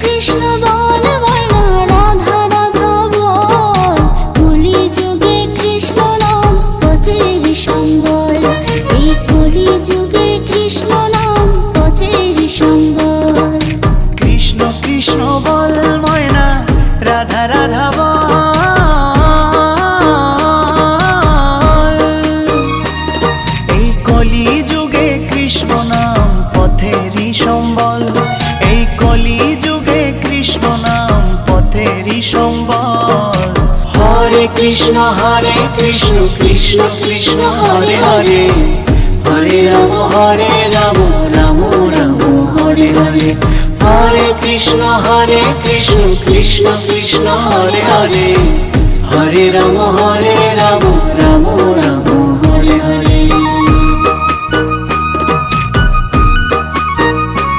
কৃষ্ণ বল ময়না রাধা রাধা বল, কলি যুগে কৃষ্ণ নাম পথের সম্বল, এই কলি যুগে কৃষ্ণ নাম পথের সম্বল। কৃষ্ণ কৃষ্ণ বল ময়না রাধা রাধা বল, এই কলি যুগে কৃষ্ণ নাম পথেরই সম্বল, এই কলি যুগে কৃষ্ণ নাম পথেরই সম্বল। হরে কৃষ্ণ কৃষ্ণ কৃষ্ণ হরে হরে, হরে রাম রাম রাম হরে হরে। হরে কৃষ্ণ কৃষ্ণ কৃষ্ণ হরে হরে, হরে রাম রাম